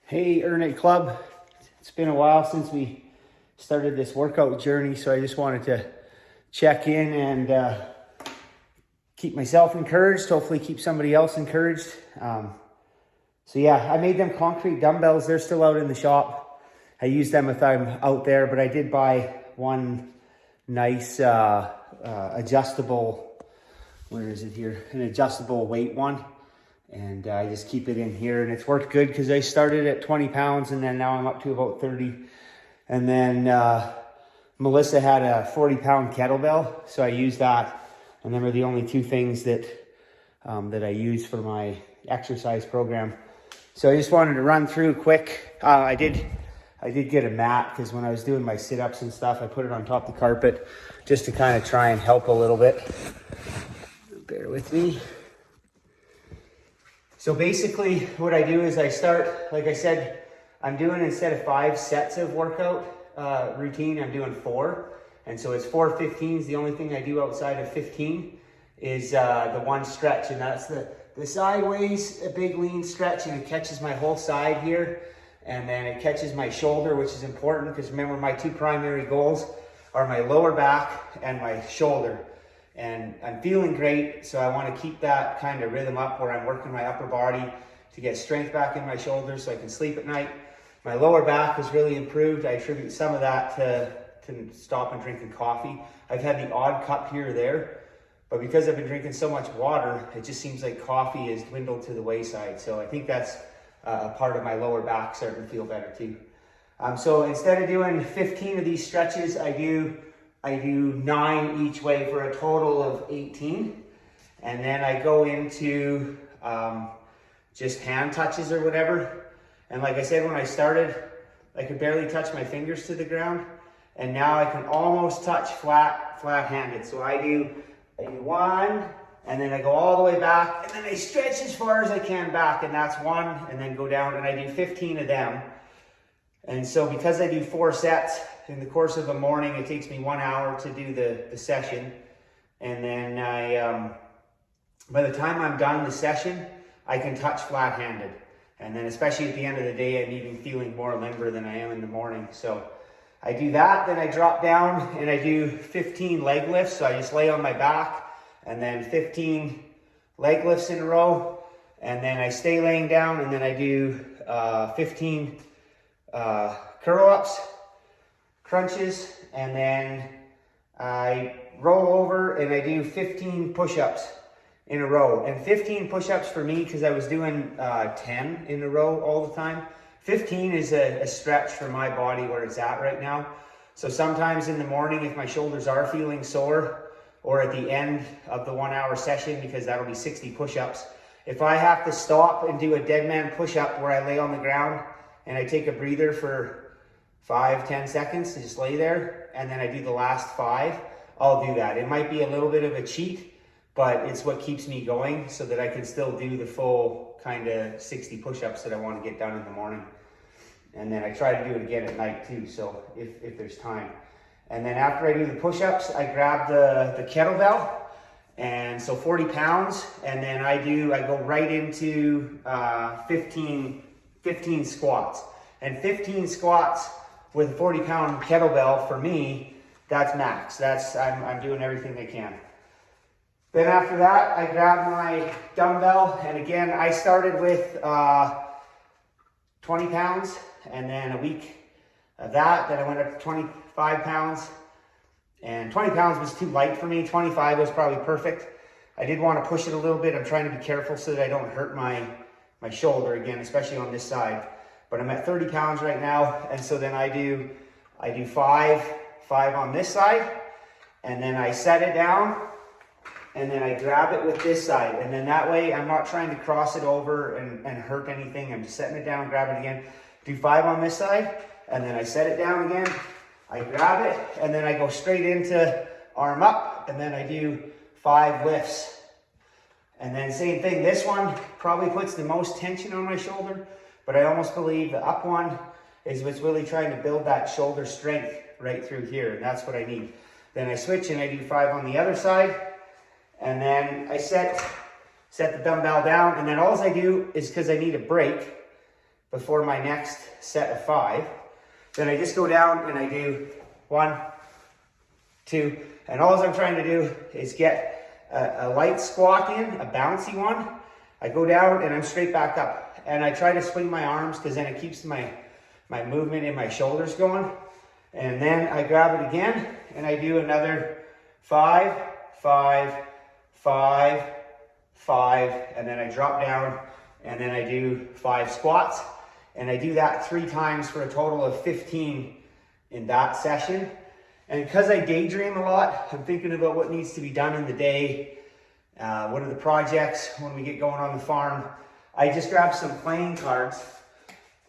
Hey, Earn It Club. It's been a while since we started this workout journey, so I just wanted to check in and keep myself encouraged, hopefully keep somebody else encouraged. So yeah, I made them concrete dumbbells. They're still out in the shop. I use them if I'm out there, but I did buy one nice adjustable, where is it here? An adjustable weight one. And I just keep it in here, and it's worked good because I started at 20 pounds and then now I'm up to about 30. And then Melissa had a 40-pound kettlebell, so I used that. And them are the only two things that that I use for my exercise program. So I just wanted to run through quick. I did get a mat because when I was doing my sit-ups and stuff, I put it on top of the carpet just to kind of try and help a little bit. Bear with me. So basically what I do is I start, like I said, I'm doing, instead of 5 sets of workout routine, I'm doing 4. And so it's 4 15s. The only thing I do outside of 15 is the one stretch, and that's the sideways, a big lean stretch, and it catches my whole side here. And then it catches my shoulder, which is important because remember, my 2 primary goals are my lower back and my shoulder. And I'm feeling great, so I want to keep that kind of rhythm up where I'm working my upper body to get strength back in my shoulders so I can sleep at night. My lower back has really improved. I attribute some of that to stopping drinking coffee. I've had the odd cup here or there, but because I've been drinking so much water, it just seems like coffee has dwindled to the wayside. So I think that's a part of my lower back starting to feel better too. So instead of doing 15 of these stretches, I do 9 each way for a total of 18. And then I go into just hand touches or whatever. And like I said, when I started, I could barely touch my fingers to the ground. And now I can almost touch flat-handed. So I do 1, and then I go all the way back, and then I stretch as far as I can back, and that's 1, and then go down, and I do 15 of them. And so because I do 4 sets in the course of a morning, it takes me 1 hour to do the session. And then by the time I'm done the session, I can touch flat-handed. And then especially at the end of the day, I'm even feeling more limber than I am in the morning. So I do that, then I drop down and I do 15 leg lifts. So I just lay on my back and then 15 leg lifts in a row. And then I stay laying down and then I do 15 curl-ups, crunches, and then I roll over and I do 15 push-ups in a row. And 15 push-ups for me, because I was doing 10 in a row all the time, 15 is a stretch for my body where it's at right now. So sometimes in the morning, if my shoulders are feeling sore, or at the end of the 1 hour session, because that'll be 60 push-ups, if I have to stop and do a dead man push-up where I lay on the ground and I take a breather for 5-10 seconds to just lay there, and then I do the last 5, I'll do that. It might be a little bit of a cheat, but it's what keeps me going so that I can still do the full kind of 60 push-ups that I want to get done in the morning. And then I try to do it again at night too, so if there's time. And then after I do the push-ups, I grab the kettlebell, and so 40 pounds, and then I go right into 15 squats. And 15 squats with a 40-pound kettlebell, for me, that's max. I'm doing everything I can. Then after that, I grab my dumbbell, and again, I started with 20 pounds, and then a week of that, then I went up to 25 pounds, and 20 pounds was too light for me. 25 was probably perfect. I did want to push it a little bit. I'm trying to be careful so that I don't hurt my shoulder again, especially on this side. But I'm at 30 pounds right now, and so then I do 5 on this side, and then I set it down, and then I grab it with this side, and then that way I'm not trying to cross it over and hurt anything. I'm just setting it down, grab it again, do 5 on this side, and then I set it down again, I grab it, and then I go straight into arm up, and then I do 5 lifts. And then same thing, this one probably puts the most tension on my shoulder, but I almost believe the up one is what's really trying to build that shoulder strength right through here, and that's what I need. Then I switch and I do 5 on the other side, and then I set the dumbbell down, and then all I do is, because I need a break, before my next set of 5. Then I just go down and I do 1, 2, and all I'm trying to do is get a light squat in, a bouncy one. I go down and I'm straight back up. And I try to swing my arms because then it keeps my movement in my shoulders going. And then I grab it again and I do another 5, 5, 5, 5, and then I drop down and then I do 5 squats. And I do that 3 times for a total of 15 in that session. And because I daydream a lot, I'm thinking about what needs to be done in the day. What are the projects when we get going on the farm? I just grab some playing cards,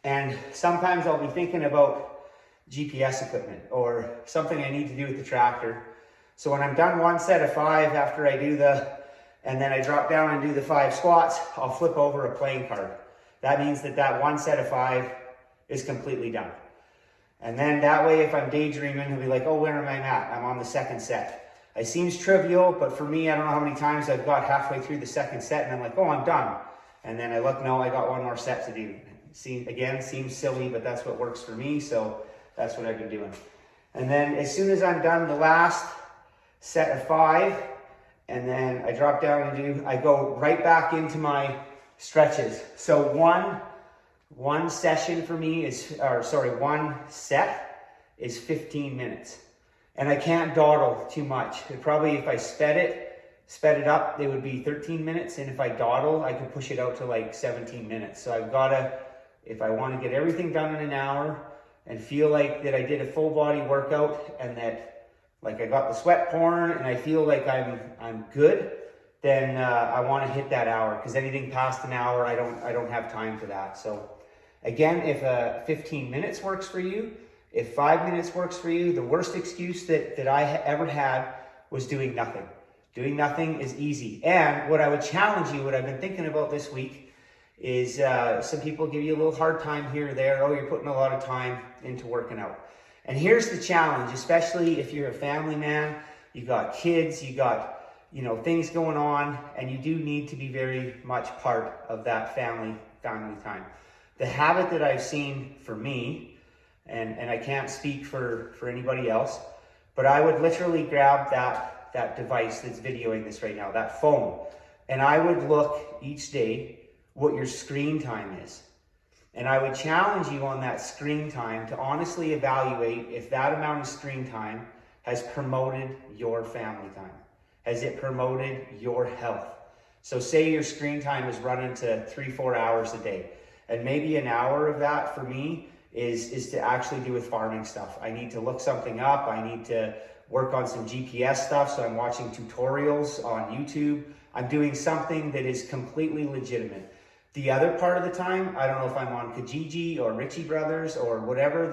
and sometimes I'll be thinking about GPS equipment or something I need to do with the tractor. So when I'm done one set of 5 after I do and then I drop down and do the 5 squats, I'll flip over a playing card. That means that one set of 5 is completely done. And then that way, if I'm daydreaming, I'll be like, oh, where am I at? I'm on the 2nd set. It seems trivial, but for me, I don't know how many times I've got halfway through the 2nd set and I'm like, oh, I'm done. And then I look, no, I got one more set to do. Again, seems silly, but that's what works for me. So that's what I've been doing. And then as soon as I'm done the last set of 5, and then I drop down and I go right back into my stretches. So one session for me one set is 15 minutes. And I can't dawdle too much. Probably if I sped it up, it would be 13 minutes. And if I dawdle, I could push it out to like 17 minutes. So I've got to, if I want to get everything done in an hour and feel like that I did a full body workout and that like I got the sweat pouring and I feel like I'm good, then I want to hit that hour, because anything past an hour, I don't have time for that. So again, if 15 minutes works for you, if 5 minutes works for you, the worst excuse that I ever had was doing nothing. Doing nothing is easy. And what I would challenge you, what I've been thinking about this week, is some people give you a little hard time here or there. Oh, you're putting a lot of time into working out. And here's the challenge, especially if you're a family man, you got kids, you got things going on, and you do need to be very much part of that family time. The habit that I've seen for me, and I can't speak for anybody else, but I would literally grab that device that's videoing this right now, that phone, and I would look each day what your screen time is. And I would challenge you on that screen time to honestly evaluate if that amount of screen time has promoted your family time. Has it promoted your health? So say your screen time is running to 3-4 hours a day. And maybe an hour of that for me is to actually do with farming stuff. I need to look something up. I need to work on some GPS stuff. So I'm watching tutorials on YouTube. I'm doing something that is completely legitimate. The other part of the time, I don't know if I'm on Kijiji or Ritchie Brothers or whatever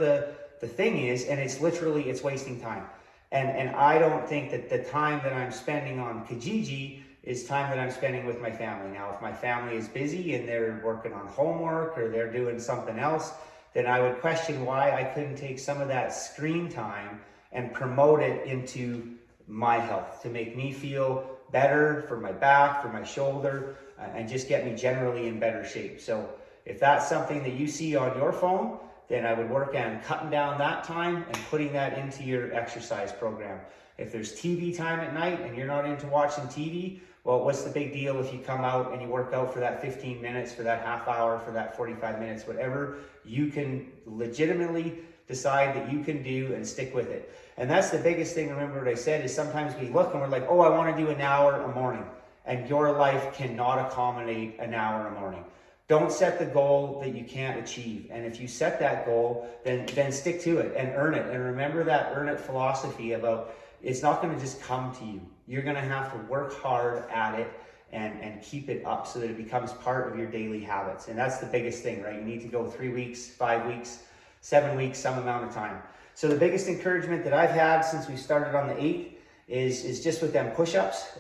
the thing is, and it's wasting time. And I don't think that the time that I'm spending on Kijiji is time that I'm spending with my family. Now, if my family is busy and they're working on homework or they're doing something else, then I would question why I couldn't take some of that screen time and promote it into my health to make me feel better for my back, for my shoulder, and just get me generally in better shape. So if that's something that you see on your phone, then I would work on cutting down that time and putting that into your exercise program. If there's TV time at night and you're not into watching TV, well, what's the big deal if you come out and you work out for that 15 minutes, for that half hour, for that 45 minutes, whatever you can legitimately decide that you can do and stick with it. And that's the biggest thing, remember what I said, is sometimes we look and we're like, oh, I want to do an hour a morning. And your life cannot accommodate an hour a morning. Don't set the goal that you can't achieve. And if you set that goal, then stick to it and earn it. And remember that earn it philosophy about it's not going to just come to you. You're going to have to work hard at it and keep it up so that it becomes part of your daily habits. And that's the biggest thing, right? You need to go 3 weeks, 5 weeks, 7 weeks, some amount of time. So the biggest encouragement that I've had since we started on the 8th is just with them push-ups.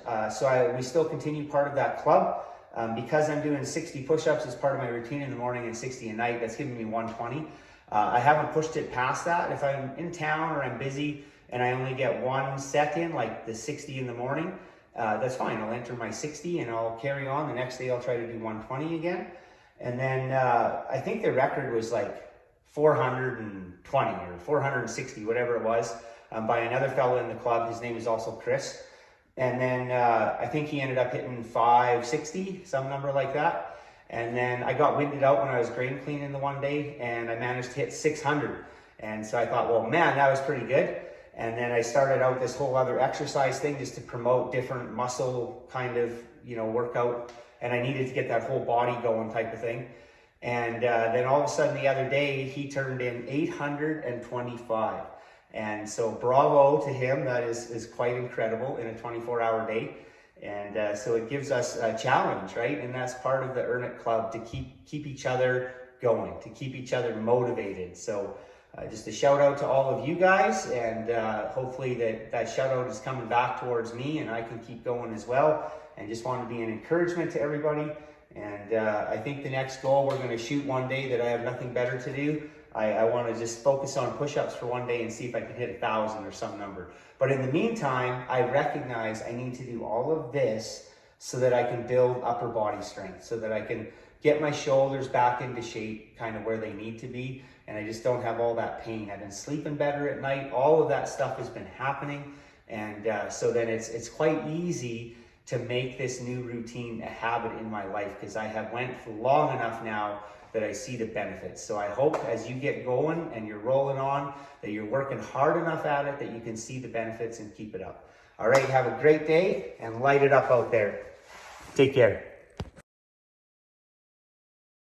We still continue part of that club. Because I'm doing 60 push-ups as part of my routine in the morning and 60 at night, that's giving me 120. I haven't pushed it past that. If I'm in town or I'm busy and I only get one set in, like the 60 in the morning, that's fine. I'll enter my 60 and I'll carry on. The next day I'll try to do 120 again. And then I think the record was like 420 or 460, whatever it was, by another fellow in the club. His name is also Chris. And then I think he ended up hitting 560, some number like that. And then I got winded out when I was grain cleaning the one day, and I managed to hit 600. And so I thought, well, man, that was pretty good. And then I started out this whole other exercise thing just to promote different muscle kind of, workout. And I needed to get that whole body going type of thing. And then all of a sudden the other day, he turned in 825. And so bravo to him. That is quite incredible in a 24-hour day. And so it gives us a challenge, right? And that's part of the Earn It Club, to keep each other going, to keep each other motivated. So just a shout out to all of you guys, and hopefully that shout out is coming back towards me and I can keep going as well. And just want to be an encouragement to everybody. And I think the next goal we're going to shoot one day that I have nothing better to do. I want to just focus on push-ups for one day and see if I can hit 1,000 or some number. But in the meantime, I recognize I need to do all of this so that I can build upper body strength, so that I can get my shoulders back into shape, kind of where they need to be, and I just don't have all that pain. I've been sleeping better at night. All of that stuff has been happening, and so then it's quite easy to make this new routine a habit in my life, because I have went for long enough now that I see the benefits. So I hope as you get going and you're rolling on, that you're working hard enough at it that you can see the benefits and keep it up. All right, have a great day and light it up out there. Take care.